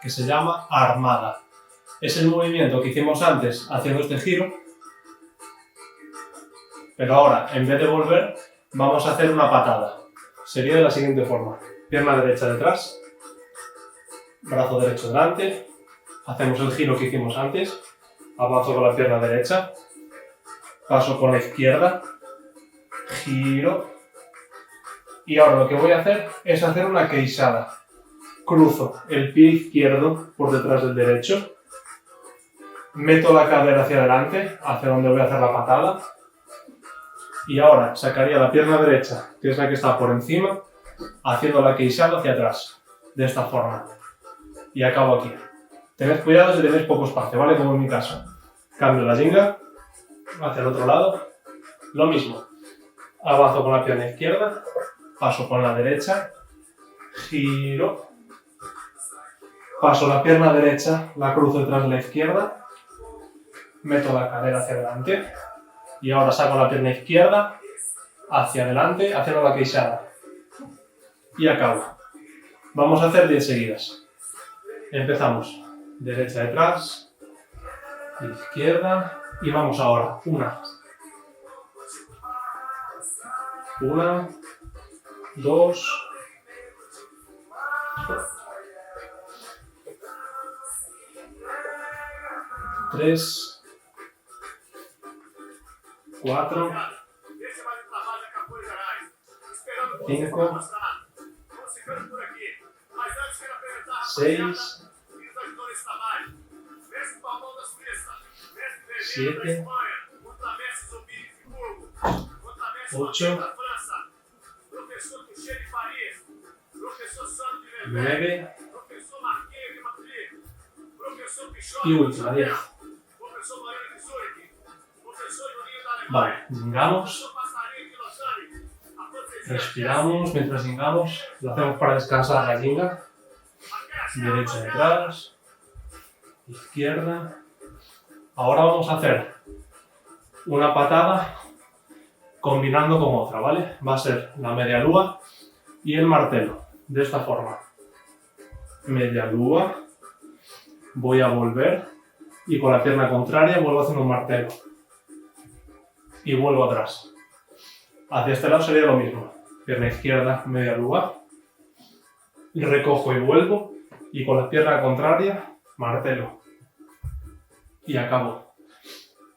que se llama armada. Es el movimiento que hicimos antes haciendo este giro, pero ahora, en vez de volver, vamos a hacer una patada. Sería de la siguiente forma. Pierna derecha detrás, brazo derecho delante, hacemos el giro que hicimos antes, avanzo con la pierna derecha, paso con la izquierda, giro, y ahora lo que voy a hacer es hacer una queixada. Cruzo el pie izquierdo por detrás del derecho, meto la cadera hacia adelante, hacia donde voy a hacer la patada, y ahora sacaría la pierna derecha, que es la que está por encima, haciendo la queixada hacia atrás, de esta forma, y acabo aquí. Tened cuidado si tenéis poco espacio, ¿vale? Como en mi caso. Cambio la jinga hacia el otro lado, lo mismo. Avanzo con la pierna izquierda, paso con la derecha, giro, paso la pierna derecha, la cruzo detrás de la izquierda, meto la cadera hacia adelante y ahora saco la pierna izquierda hacia adelante, haciendo la queixada. Y acabo. Vamos a hacer 10 seguidas. Empezamos. Derecha detrás, izquierda y vamos ahora. Una, dos, tres, cuatro, 5, 6, 7, 8, 9 y última, 10. Vale, jingamos. Respiramos mientras jingamos. Lo hacemos para descansar la jinga. Derecha detrás, izquierda. Ahora vamos a hacer una patada combinando con otra, ¿vale? Va a ser la media lúa y el martelo, de esta forma. Media lúa, voy a volver y con la pierna contraria vuelvo haciendo un martelo. Y vuelvo atrás. Hacia este lado sería lo mismo. Pierna izquierda, media lúa. Recojo y vuelvo y con la pierna contraria, martelo. Y acabo.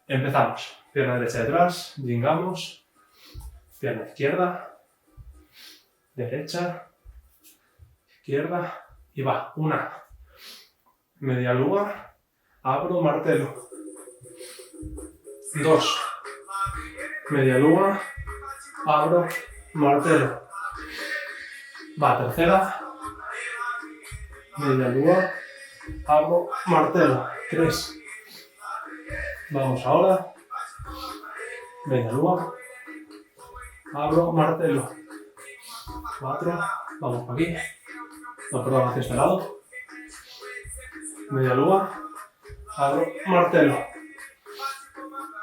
Empezamos. Pierna derecha detrás, jingamos. Pierna izquierda, derecha, izquierda y va. Una. Media lúa, abro, martelo. 2. Media lúa, abro, martelo. Va, tercera. Media lúa, abro, martelo. 3. Vamos ahora. Media lúa, abro, martelo. 4. Vamos para aquí. No, perdón, hacia este lado. Media lúa, abro, martelo.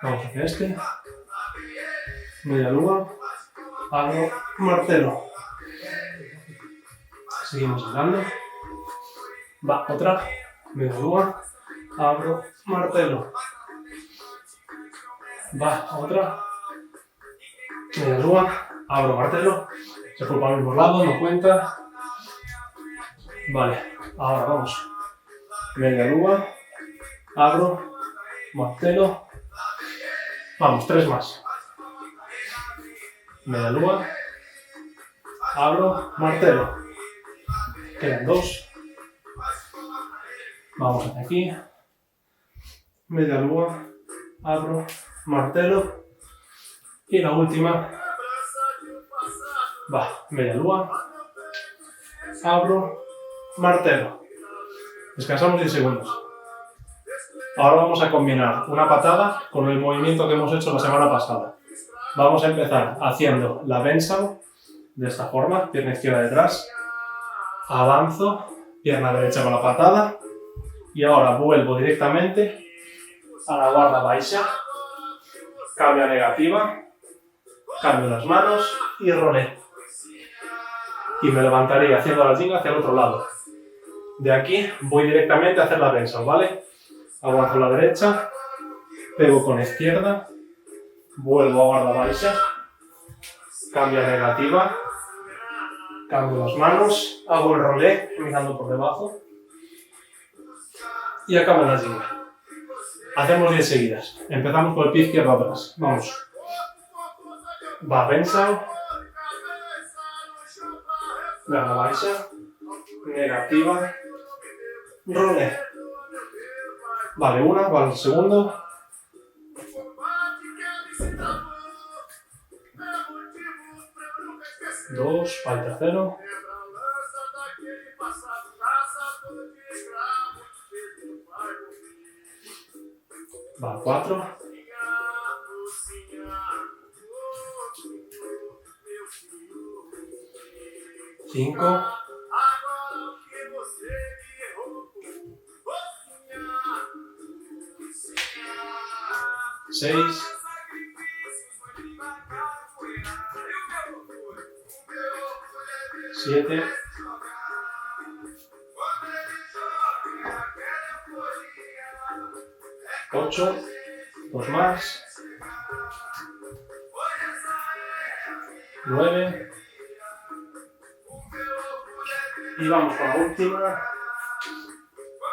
Vamos hacia este. Media lúa, abro, martelo. Seguimos andando. Va, otra. Media lúa, abro, martelo. Va, otra. Media lúa, abro, martelo. Se fue para el mismo lado, no cuenta. Vale, ahora vamos. Media lúa, abro, martelo. Vamos, 3 más. Media lúa, abro, martelo. Quedan 2. Vamos hacia aquí. Media lúa, abro, martelo. Y la última. Va, media lúa, abro, martelo. Descansamos 10 segundos. Ahora vamos a combinar una patada con el movimiento que hemos hecho la semana pasada. Vamos a empezar haciendo la bensal de esta forma, pierna izquierda detrás, avanzo, pierna derecha con la patada y ahora vuelvo directamente a la guarda baixa, cambio a negativa, cambio las manos y rolé. Y me levantaría haciendo la jinga hacia el otro lado. De aquí voy directamente a hacer la bench, ¿vale? Aguanto la derecha, pego con la izquierda, vuelvo a guarda baixa, cambio a negativa, cambio las manos, hago el rolé mirando por debajo y acabo la ginga. Hacemos 10 seguidas. Empezamos con el pie izquierdo atrás. Vamos. Va bencha, guarda baixa, negativa, rolé. Vale, una, vale el segundo. Dos, para el tercero. Vale, 4. 5. 6. 7. 8. 2 más. 9. Y vamos con la última.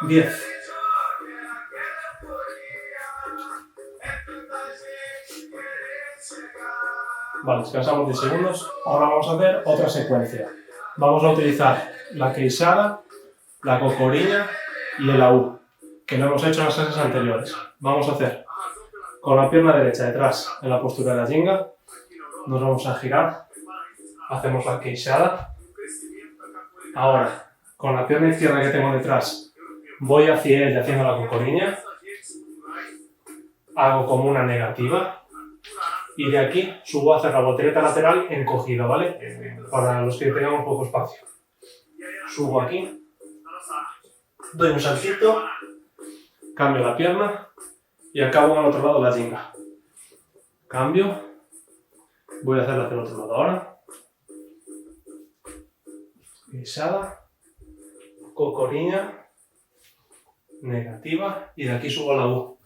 10. Vale, descansamos 10 segundos. Ahora vamos a hacer otra secuencia. Vamos a utilizar la queixada, la cocorilla y el AU, que no hemos hecho en las clases anteriores. Vamos a hacer con la pierna derecha detrás en la postura de la ginga. Nos vamos a girar. Hacemos la queixada. Ahora, con la pierna izquierda que tengo detrás, voy hacia ella haciendo la cocorilla. Hago como una negativa. Y de aquí subo a hacer la voltereta lateral encogida, ¿vale? Para los que tengamos poco espacio. Subo aquí. Doy un saltito. Cambio la pierna. Y acabo al otro lado la ginga. Cambio. Voy a hacerla hacia el otro lado ahora. Queixada. Cocorilla. Negativa. Y de aquí subo a la U.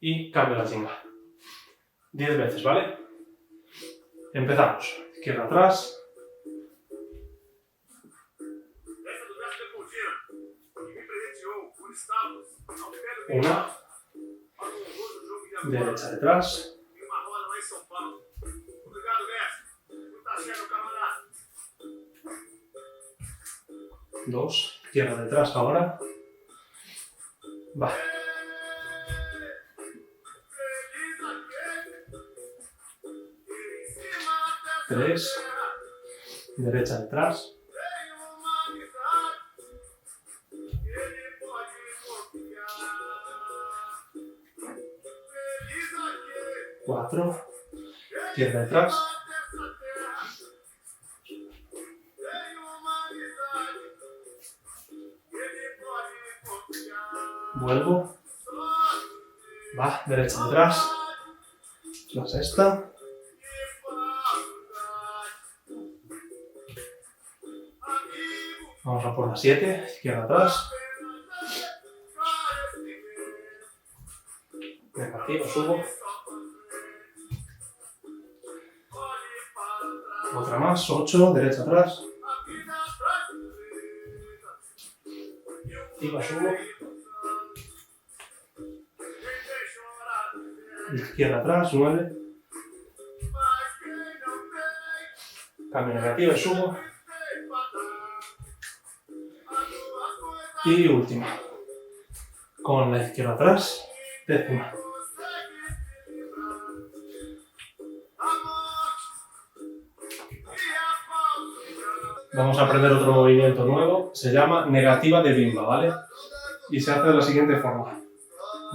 Y cambio la ginga. 10 veces, ¿vale? Empezamos. Izquierda atrás. Una. Derecha detrás. Dos. Izquierda detrás ahora. Va. 3, derecha detrás, 4, izquierda detrás, vuelvo, va, derecha detrás, la sexta. Vamos a por la 7, izquierda atrás. Negativo, subo. Otra más, 8, derecha atrás. Activa, subo. Izquierda atrás, 9. Cambio negativo, subo. Y última. Con la izquierda atrás, décima. Vamos a aprender otro movimiento nuevo. Se llama negativa de bimba, ¿vale? Y se hace de la siguiente forma.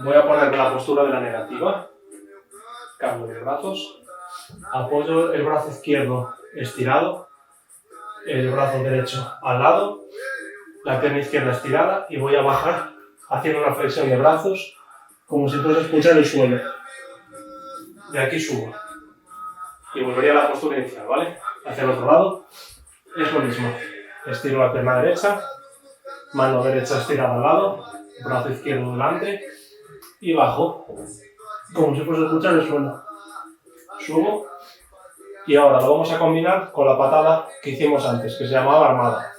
Voy a poner la postura de la negativa. Cambio de brazos. Apoyo el brazo izquierdo estirado. El brazo derecho al lado. La pierna izquierda estirada y voy a bajar haciendo una flexión de brazos como si fuese a escuchar el suelo. De aquí subo. Y volvería a la postura inicial, ¿vale? Hacia el otro lado es lo mismo. estiro la pierna derecha, mano derecha estirada al lado, brazo izquierdo delante y bajo, como si fuese a escuchar el suelo. Subo y ahora lo vamos a combinar con la patada que hicimos antes, que se llamaba armada.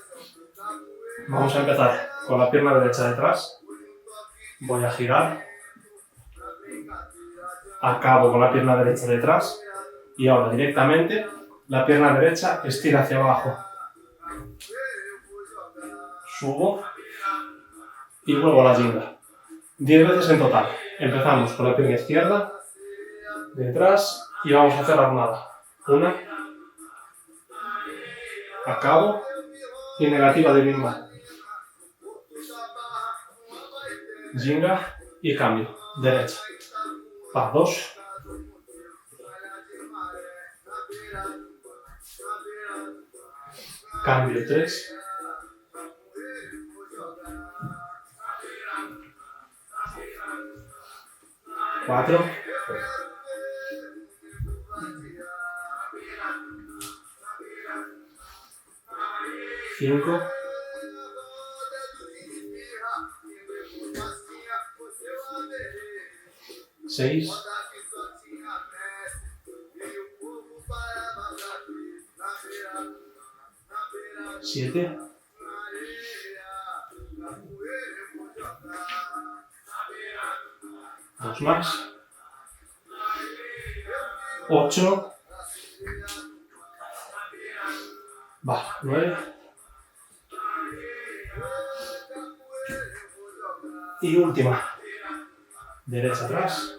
Vamos a empezar con la pierna derecha detrás, voy a girar, acabo con la pierna derecha detrás y ahora directamente la pierna derecha estira hacia abajo. Subo y vuelvo a la jinga. 10 veces en total. Empezamos con la pierna izquierda, detrás y vamos a hacer armada. Una, acabo y negativa de misma. Jinga y cambio. Derecha. Va, 2. Cambio, 3. 4. 5. 6. 7. 2 más. 8. Va, 9. Y última. Derecha atrás.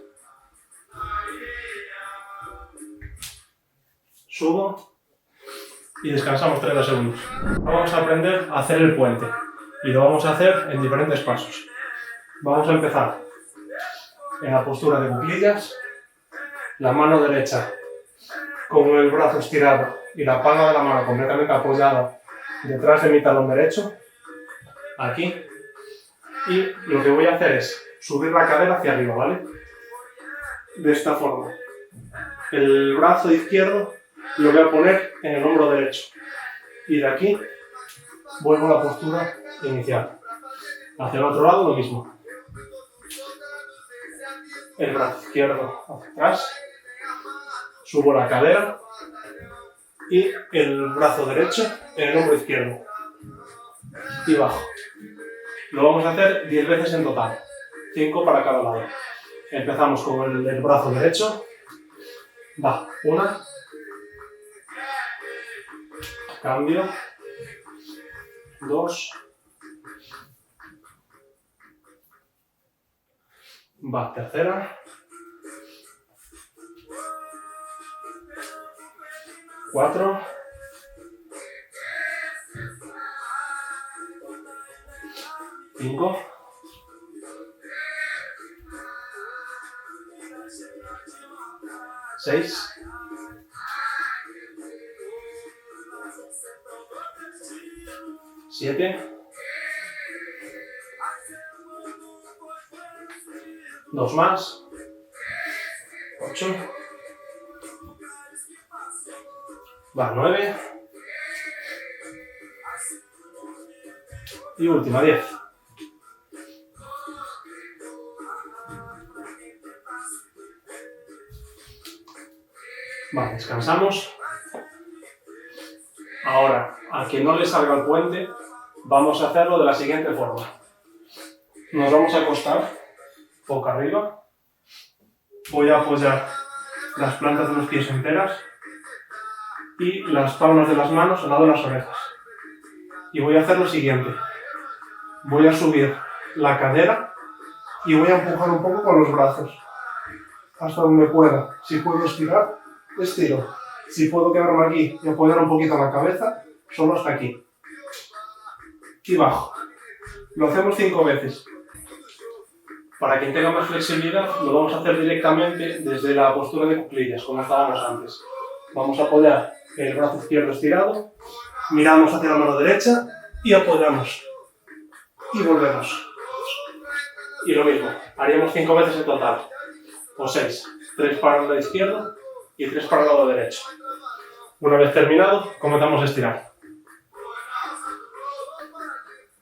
Subo. Y descansamos 30 segundos. Vamos a aprender a hacer el puente. Y lo vamos a hacer en diferentes pasos. Vamos a empezar en la postura de cuclillas. La mano derecha con el brazo estirado y la palma de la mano completamente apoyada detrás de mi talón derecho, aquí, y lo que voy a hacer es subir la cadera hacia arriba, ¿vale? De esta forma. El brazo izquierdo lo voy a poner en el hombro derecho y de aquí vuelvo a la postura inicial. Hacia el otro lado lo mismo. El brazo izquierdo hacia atrás, subo la cadera y el brazo derecho en el hombro izquierdo y bajo. Lo vamos a hacer 10 veces en total, 5 para cada lado. Empezamos con el brazo derecho, va, 1, cambio, 2, va, tercera, 4, 5, 6, 7, 2 más, 8, va, 9 y última, 10. Vale, descansamos. Ahora, a quien no le salga el puente, vamos a hacerlo de la siguiente forma. Nos vamos a acostar boca arriba. Voy a apoyar las plantas de los pies enteras y las palmas de las manos al lado de las orejas. Y voy a hacer lo siguiente. Voy a subir la cadera y voy a empujar un poco con los brazos hasta donde pueda. Si puedo estirar, estiro. Si puedo quedarme aquí y apoyar un poquito la cabeza, solo hasta aquí. Y bajo. Lo hacemos 5 veces. Para quien tenga más flexibilidad, lo vamos a hacer directamente desde la postura de cuclillas, como estábamos antes. Vamos a apoyar el brazo izquierdo estirado, miramos hacia la mano derecha y apoyamos. Y volvemos. Y lo mismo, haríamos 5 veces en total. O 6. 3 para el lado izquierdo y 3 para el lado derecho. Una vez terminado, comenzamos a estirar.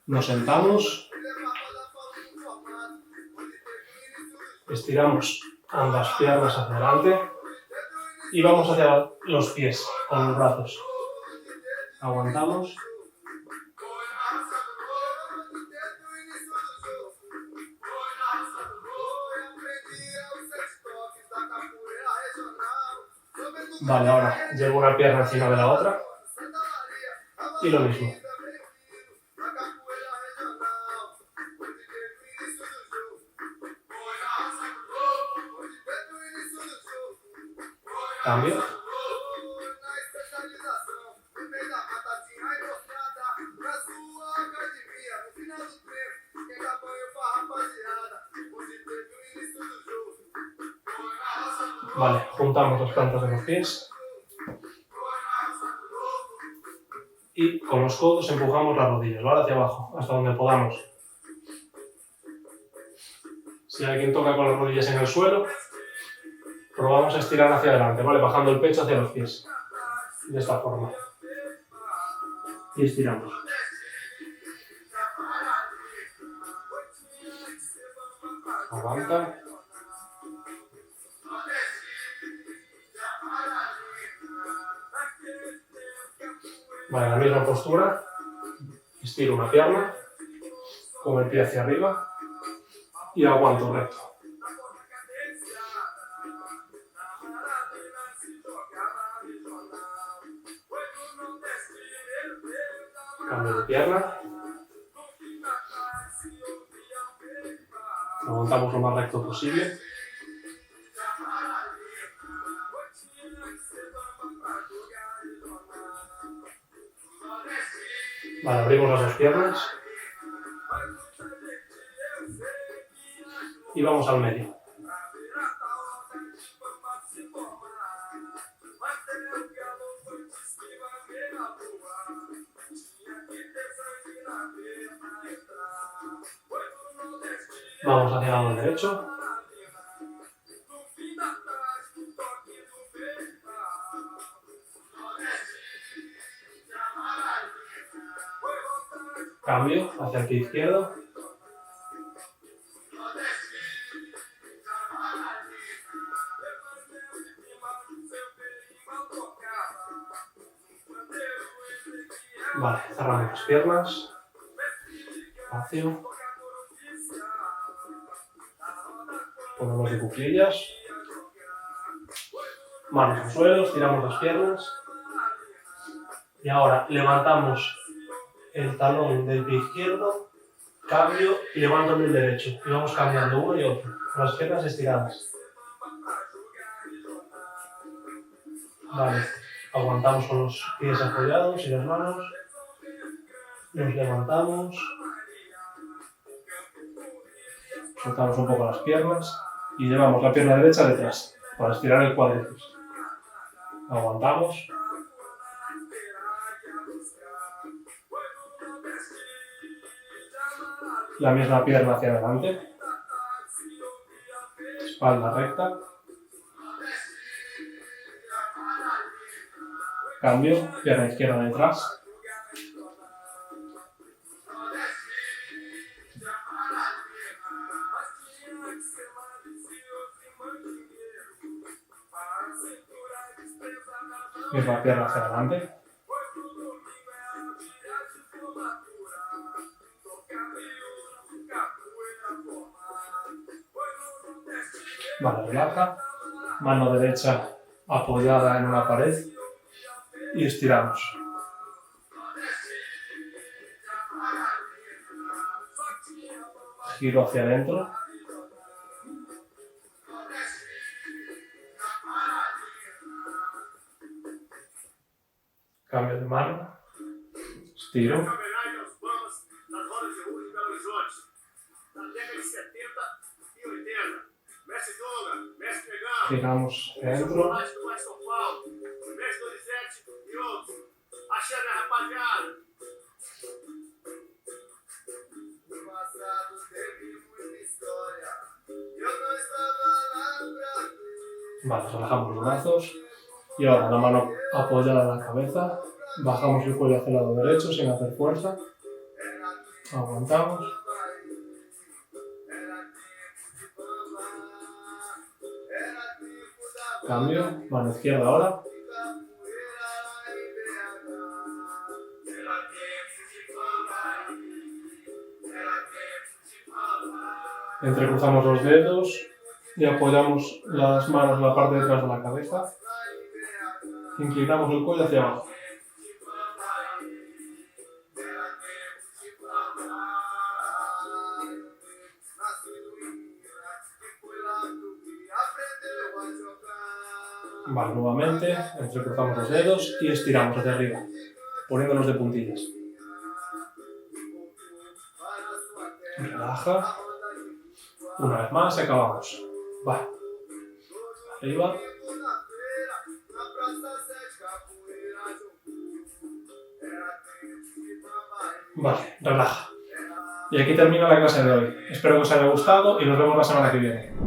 Nos sentamos. Estiramos ambas piernas hacia adelante. Y vamos hacia los pies con los brazos. Aguantamos. Vale, ahora llevo una pierna encima de la otra. Y lo mismo. Cambio. Vale, juntamos las plantas de los pies. Y con los codos empujamos las rodillas, ¿vale? Hacia abajo, hasta donde podamos. Si alguien toca con las rodillas en el suelo, probamos a estirar hacia adelante, ¿vale? Bajando el pecho hacia los pies. De esta forma. Y estiramos. Aguanta. Vale, la misma postura. Estiro una pierna con el pie hacia arriba y aguanto recto. Cambio de pierna. Aguantamos lo más recto posible. Vale, abrimos las dos piernas. Y vamos al medio. Vamos hacia el lado derecho. Cambio hacia el pie izquierdo. Vale, cerramos las piernas. Espacio. Ponemos de cuclillas. Manos al suelo, estiramos las piernas. Y ahora levantamos el talón del pie izquierdo, cambio y levanto el derecho. Y vamos cambiando uno y otro, con las piernas estiradas. Vale, aguantamos con los pies apoyados y las manos. Nos levantamos. Soltamos un poco las piernas y llevamos la pierna derecha detrás para estirar el cuádriceps. Aguantamos. La misma pierna hacia adelante. Espalda recta. Cambio, pierna izquierda detrás. Misma pierna hacia adelante. Vale, relaja. Mano derecha apoyada en una pared. Y estiramos. Giro hacia adentro. Cambio de mano. Estiro. Giramos hacia adentro. Vale, relajamos los brazos y ahora la mano apoyada en la cabeza, bajamos el cuello hacia el lado derecho sin hacer fuerza Aguantamos. Cambio, mano izquierda ahora. Entrecruzamos los dedos y apoyamos las manos en la parte de atrás de la cabeza. Inclinamos el cuello hacia abajo. Vale, nuevamente, entrecruzamos los dedos y estiramos hacia arriba, poniéndonos de puntillas. Relaja. Una vez más y acabamos. Vale. Arriba. Vale, relaja. Y aquí termina la clase de hoy. Espero que os haya gustado y nos vemos la semana que viene.